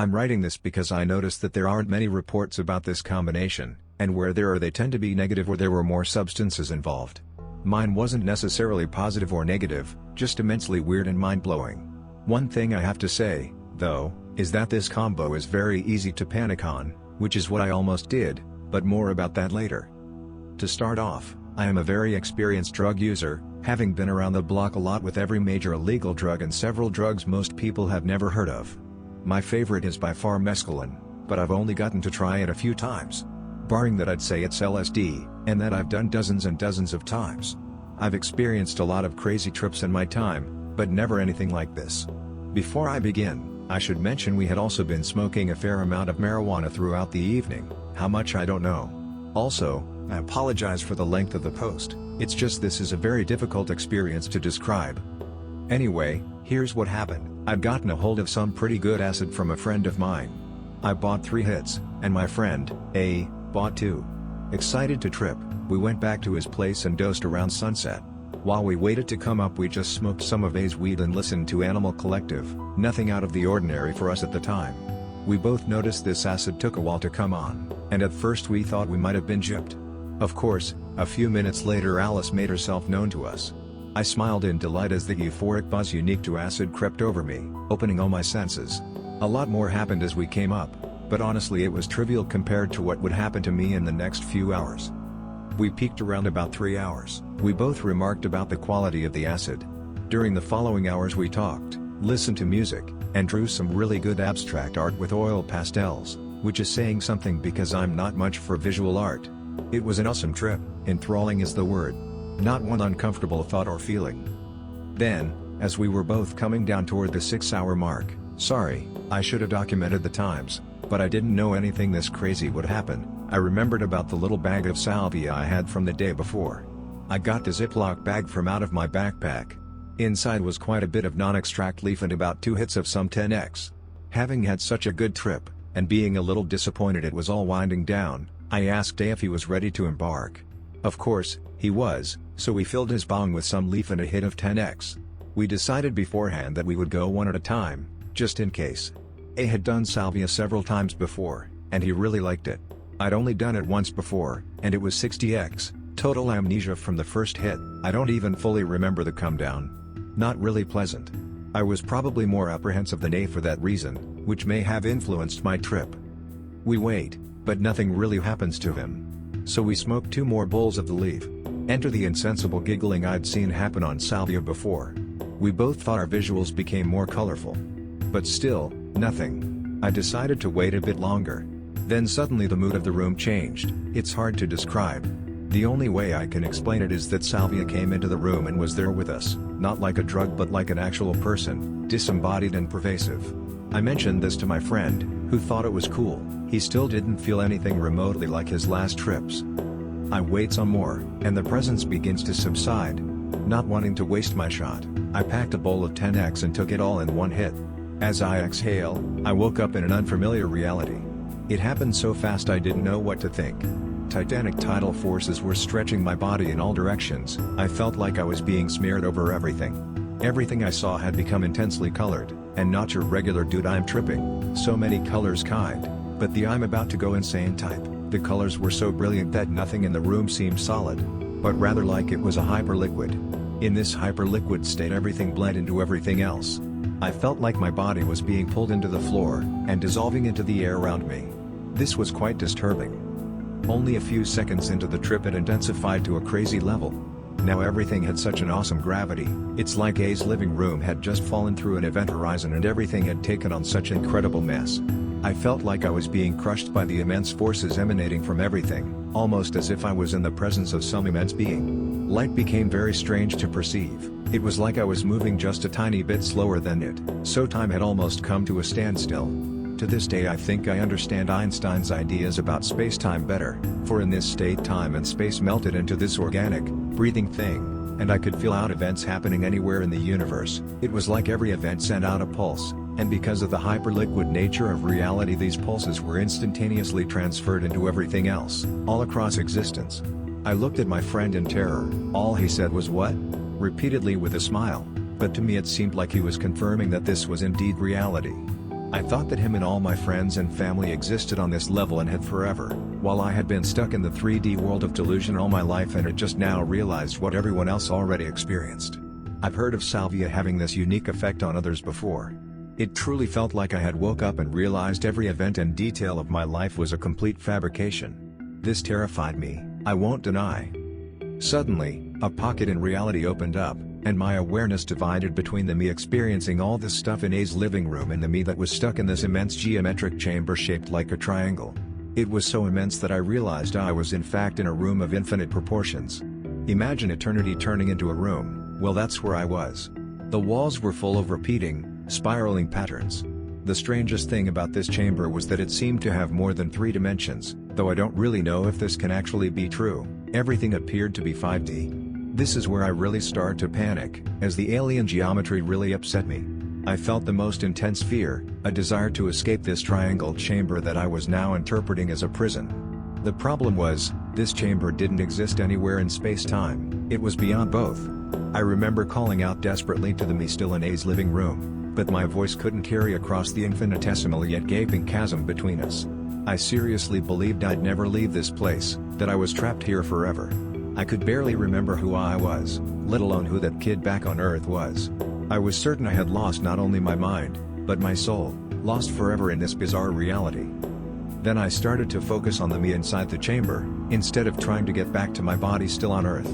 I'm writing this because I noticed that there aren't many reports about this combination, and where there are they tend to be negative or there were more substances involved. Mine wasn't necessarily positive or negative, just immensely weird and mind-blowing. One thing I have to say, though, is that this combo is very easy to panic on, which is what I almost did, but more about that later. To start off, I am a very experienced drug user, having been around the block a lot with every major illegal drug and several drugs most people have never heard of. My favorite is by far mescaline, but I've only gotten to try it a few times. Barring that, I'd say it's LSD, and that I've done dozens and dozens of times. I've experienced a lot of crazy trips in my time, but never anything like this. Before I begin, I should mention we had also been smoking a fair amount of marijuana throughout the evening, how much I don't know. Also, I apologize for the length of the post, it's just this is a very difficult experience to describe. Anyway, here's what happened. I'd gotten a hold of some pretty good acid from a friend of mine. I bought 3 hits, and my friend, A, bought 2. Excited to trip, we went back to his place and dosed around sunset. While we waited to come up, we just smoked some of A's weed and listened to Animal Collective, nothing out of the ordinary for us at the time. We both noticed this acid took a while to come on, and at first we thought we might have been gypped. Of course, a few minutes later Alice made herself known to us. I smiled in delight as the euphoric buzz unique to acid crept over me, opening all my senses. A lot more happened as we came up, but honestly it was trivial compared to what would happen to me in the next few hours. We peaked around about 3 hours. We both remarked about the quality of the acid. During the following hours we talked, listened to music, and drew some really good abstract art with oil pastels, which is saying something because I'm not much for visual art. It was an awesome trip, enthralling is the word. Not one uncomfortable thought or feeling. Then, as we were both coming down toward the 6-hour mark, sorry, I should have documented the times, but I didn't know anything this crazy would happen. I remembered about the little bag of salvia I had from the day before. I got the Ziploc bag from out of my backpack. Inside was quite a bit of non-extract leaf and about 2 hits of some 10x. Having had such a good trip, and being a little disappointed it was all winding down, I asked A if he was ready to embark. Of course, he was, so we filled his bong with some leaf and a hit of 10x. We decided beforehand that we would go one at a time, just in case. A had done salvia several times before, and he really liked it. I'd only done it once before, and it was 60x, total amnesia from the first hit. I don't even fully remember the come down. Not really pleasant. I was probably more apprehensive than A for that reason, which may have influenced my trip. We wait, but nothing really happens to him. So we smoke 2 more bowls of the leaf. Enter the insensible giggling I'd seen happen on salvia before. We both thought our visuals became more colorful. But still, nothing. I decided to wait a bit longer. Then suddenly the mood of the room changed. It's hard to describe. The only way I can explain it is that salvia came into the room and was there with us, not like a drug but like an actual person, disembodied and pervasive. I mentioned this to my friend, who thought it was cool. He still didn't feel anything remotely like his last trips. I wait some more, and the presence begins to subside. Not wanting to waste my shot, I packed a bowl of 10x and took it all in one hit. As I exhale, I woke up in an unfamiliar reality. It happened so fast I didn't know what to think. Titanic tidal forces were stretching my body in all directions. I felt like I was being smeared over everything. Everything I saw had become intensely colored, and not your regular dude I'm tripping, so many colors kind, but the I'm about to go insane type. The colors were so brilliant that nothing in the room seemed solid, but rather like it was a hyperliquid. In this hyperliquid state everything bled into everything else. I felt like my body was being pulled into the floor, and dissolving into the air around me. This was quite disturbing. Only a few seconds into the trip it intensified to a crazy level. Now everything had such an awesome gravity, it's like A's living room had just fallen through an event horizon and everything had taken on such incredible mess. I felt like I was being crushed by the immense forces emanating from everything, almost as if I was in the presence of some immense being. Light became very strange to perceive. It was like I was moving just a tiny bit slower than it, so time had almost come to a standstill. To this day I think I understand Einstein's ideas about space-time better, for in this state time and space melted into this organic, breathing thing, and I could feel out events happening anywhere in the universe. It was like every event sent out a pulse, and because of the hyperliquid nature of reality these pulses were instantaneously transferred into everything else, all across existence. I looked at my friend in terror. All he said was "what?" repeatedly with a smile, but to me it seemed like he was confirming that this was indeed reality. I thought that him and all my friends and family existed on this level and had forever, while I had been stuck in the 3D world of delusion all my life and had just now realized what everyone else already experienced. I've heard of salvia having this unique effect on others before. It truly felt like I had woke up and realized every event and detail of my life was a complete fabrication. This terrified me, I won't deny. Suddenly, a pocket in reality opened up, and my awareness divided between the me experiencing all this stuff in A's living room and the me that was stuck in this immense geometric chamber shaped like a triangle. It was so immense that I realized I was in fact in a room of infinite proportions. Imagine eternity turning into a room, well that's where I was. The walls were full of repeating, spiraling patterns. The strangest thing about this chamber was that it seemed to have more than 3 dimensions, though I don't really know if this can actually be true. Everything appeared to be 5D. This is where I really start to panic, as the alien geometry really upset me. I felt the most intense fear, a desire to escape this triangle chamber that I was now interpreting as a prison. The problem was, this chamber didn't exist anywhere in space-time, it was beyond both. I remember calling out desperately to the me still in A's living room, but my voice couldn't carry across the infinitesimal yet gaping chasm between us. I seriously believed I'd never leave this place, that I was trapped here forever. I could barely remember who I was, let alone who that kid back on Earth was. I was certain I had lost not only my mind, but my soul, lost forever in this bizarre reality. Then I started to focus on the me inside the chamber, instead of trying to get back to my body still on Earth.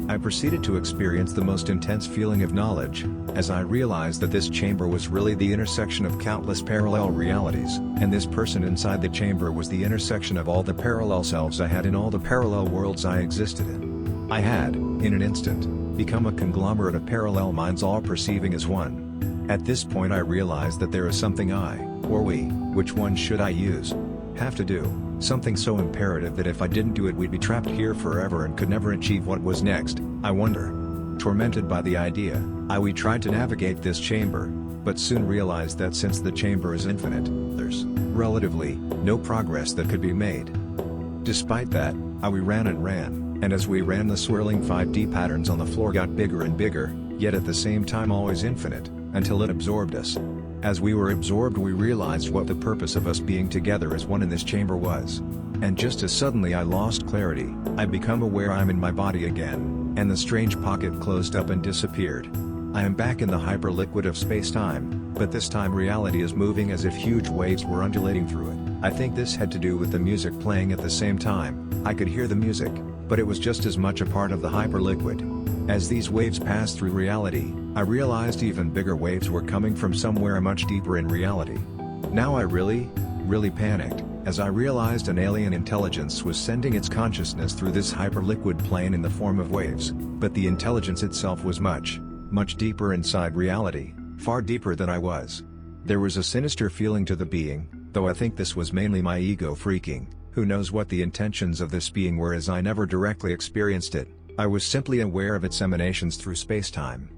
I proceeded to experience the most intense feeling of knowledge, as I realized that this chamber was really the intersection of countless parallel realities, and this person inside the chamber was the intersection of all the parallel selves I had in all the parallel worlds I existed in. I had, in an instant, become a conglomerate of parallel minds all perceiving as one. At this point I realized that there is something I, or we, which one should I use, have to do, something so imperative that if I didn't do it we'd be trapped here forever and could never achieve what was next, I wonder. Tormented by the idea, we tried to navigate this chamber, but soon realized that since the chamber is infinite, there's, relatively, no progress that could be made. Despite that, we ran and ran. And as we ran the swirling 5D patterns on the floor got bigger and bigger, yet at the same time always infinite, until it absorbed us. As we were absorbed we realized what the purpose of us being together as one in this chamber was. And just as suddenly I lost clarity, I become aware I'm in my body again, and the strange pocket closed up and disappeared. I am back in the hyperliquid of space-time, but this time reality is moving as if huge waves were undulating through it. I think this had to do with the music playing at the same time. I could hear the music, but it was just as much a part of the hyperliquid. As these waves passed through reality, I realized even bigger waves were coming from somewhere much deeper in reality. Now I really panicked, as I realized an alien intelligence was sending its consciousness through this hyperliquid plane in the form of waves, but the intelligence itself was much deeper inside reality, far deeper than I was. There was a sinister feeling to the being, though I think this was mainly my ego freaking. Who knows what the intentions of this being were, as I never directly experienced it, I was simply aware of its emanations through space-time.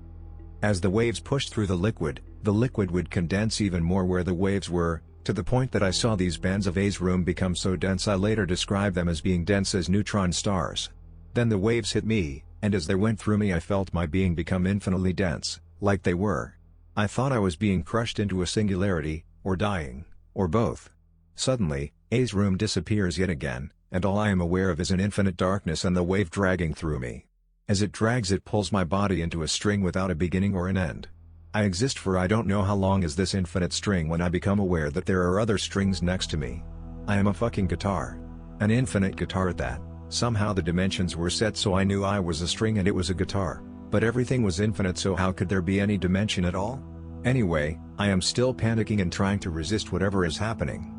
As the waves pushed through the liquid would condense even more where the waves were, to the point that I saw these bands of A's room become so dense I later described them as being dense as neutron stars. Then the waves hit me, and as they went through me I felt my being become infinitely dense, like they were. I thought I was being crushed into a singularity, or dying, or both. Suddenly, A's room disappears yet again, and all I am aware of is an infinite darkness and the wave dragging through me. As it drags it pulls my body into a string without a beginning or an end. I exist for I don't know how long as this infinite string when I become aware that there are other strings next to me. I am a fucking guitar. An infinite guitar at that. Somehow the dimensions were set so I knew I was a string and it was a guitar, but everything was infinite so how could there be any dimension at all? Anyway, I am still panicking and trying to resist whatever is happening.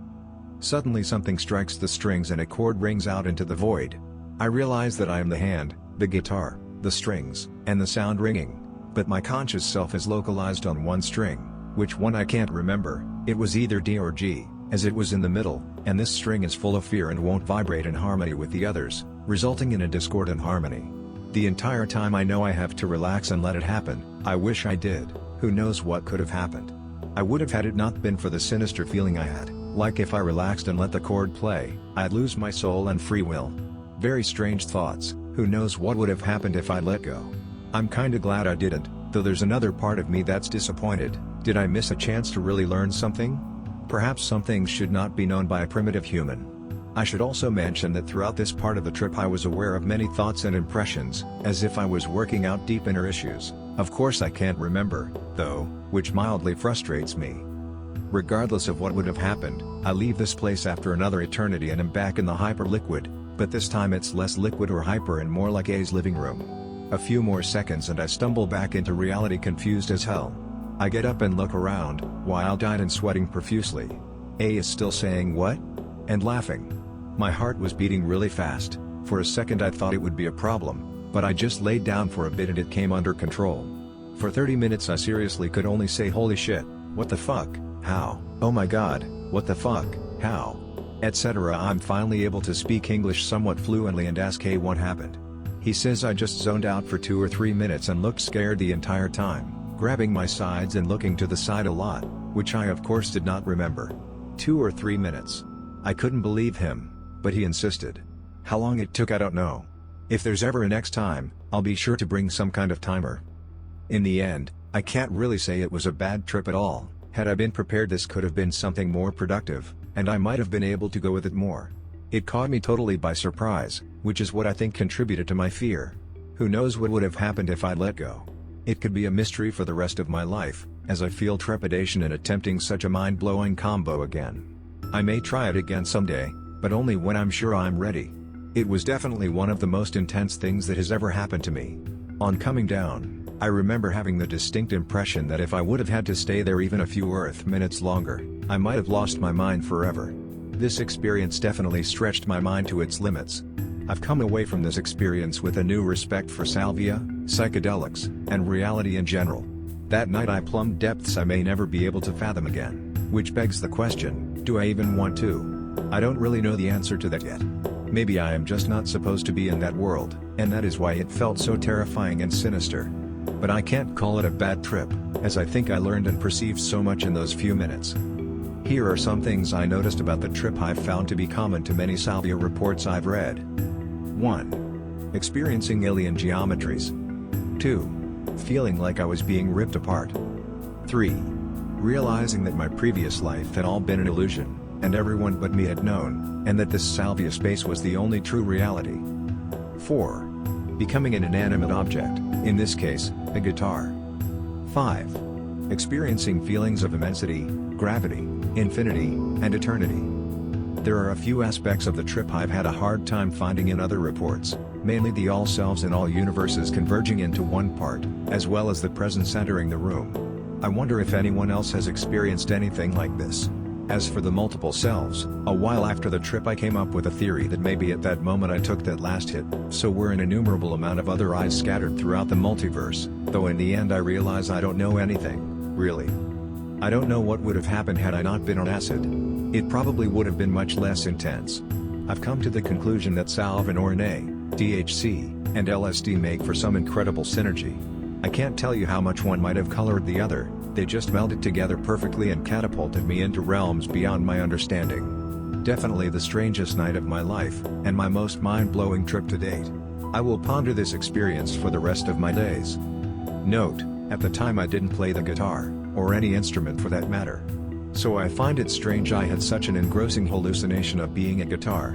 Suddenly something strikes the strings and a chord rings out into the void. I realize that I am the hand, the guitar, the strings, and the sound ringing, but my conscious self is localized on one string, which one I can't remember. It was either D or G, as it was in the middle, and this string is full of fear and won't vibrate in harmony with the others, resulting in a discordant harmony. The entire time I know I have to relax and let it happen. I wish I did. Who knows what could have happened. I would have had it not been for the sinister feeling I had. Like if I relaxed and let the chord play, I'd lose my soul and free will. Very strange thoughts. Who knows what would have happened if I'd let go. I'm kinda glad I didn't, though there's another part of me that's disappointed. Did I miss a chance to really learn something? Perhaps some things should not be known by a primitive human. I should also mention that throughout this part of the trip I was aware of many thoughts and impressions, as if I was working out deep inner issues. Of course I can't remember, though, which mildly frustrates me. Regardless of what would have happened, I leave this place after another eternity and am back in the hyper-liquid, but this time it's less liquid or hyper and more like A's living room. A few more seconds and I stumble back into reality confused as hell. I get up and look around, wild-eyed and sweating profusely. A is still saying what? And laughing. My heart was beating really fast. For a second I thought it would be a problem, but I just laid down for a bit and it came under control. For 30 minutes I seriously could only say holy shit, what the fuck, how, oh my god, what the fuck, how, etc. I'm finally able to speak English somewhat fluently and ask hey what happened. He says I just zoned out for 2 or 3 minutes and looked scared the entire time, grabbing my sides and looking to the side a lot, which I of course did not remember. 2 or 3 minutes. I couldn't believe him, but he insisted. How long it took I don't know. If there's ever a next time, I'll be sure to bring some kind of timer. In the end, I can't really say it was a bad trip at all. Had I been prepared this could have been something more productive, and I might have been able to go with it more. It caught me totally by surprise, which is what I think contributed to my fear. Who knows what would have happened if I'd let go. It could be a mystery for the rest of my life, as I feel trepidation in attempting such a mind-blowing combo again. I may try it again someday, but only when I'm sure I'm ready. It was definitely one of the most intense things that has ever happened to me. On coming down, I remember having the distinct impression that if I would have had to stay there even a few Earth minutes longer, I might have lost my mind forever. This experience definitely stretched my mind to its limits. I've come away from this experience with a new respect for salvia, psychedelics, and reality in general. That night I plumbed depths I may never be able to fathom again, which begs the question, do I even want to? I don't really know the answer to that yet. Maybe I am just not supposed to be in that world, and that is why it felt so terrifying and sinister. But I can't call it a bad trip, as I think I learned and perceived so much in those few minutes. Here are some things I noticed about the trip I've found to be common to many salvia reports I've read. 1. Experiencing alien geometries. 2. Feeling like I was being ripped apart. 3. Realizing that my previous life had all been an illusion, and everyone but me had known, and that this salvia space was the only true reality. 4. Becoming an inanimate object, in this case, a guitar. 5. Experiencing feelings of immensity, gravity, infinity, and eternity. There are a few aspects of the trip I've had a hard time finding in other reports, mainly the all selves and all universes converging into one part, as well as the presence entering the room. I wonder if anyone else has experienced anything like this. As for the multiple selves, a while after the trip I came up with a theory that maybe at that moment I took that last hit, so were an innumerable amount of other eyes scattered throughout the multiverse, though in the end I realize I don't know anything, really. I don't know what would have happened had I not been on acid. It probably would have been much less intense. I've come to the conclusion that Salvinorin A, THC, and LSD make for some incredible synergy. I can't tell you how much one might have colored the other, they just melded together perfectly and catapulted me into realms beyond my understanding. Definitely the strangest night of my life, and my most mind-blowing trip to date. I will ponder this experience for the rest of my days. Note, at the time I didn't play the guitar, or any instrument for that matter. So I find it strange I had such an engrossing hallucination of being a guitar.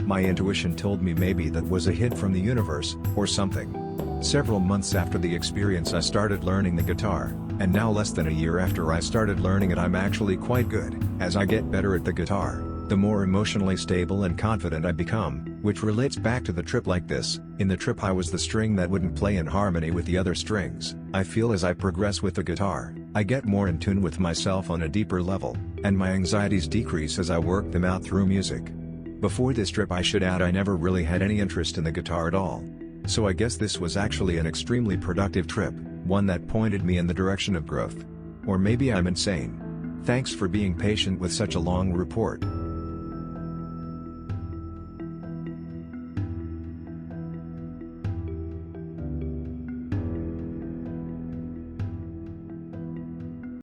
My intuition told me maybe that was a hit from the universe, or something. Several months after the experience I started learning the guitar, and now less than a year after I started learning it I'm actually quite good. As I get better at the guitar, the more emotionally stable and confident I become, which relates back to the trip like this. In the trip I was the string that wouldn't play in harmony with the other strings. I feel as I progress with the guitar, I get more in tune with myself on a deeper level, and my anxieties decrease as I work them out through music. Before this trip I should add I never really had any interest in the guitar at all. So I guess this was actually an extremely productive trip, one that pointed me in the direction of growth. Or maybe I'm insane. Thanks for being patient with such a long report.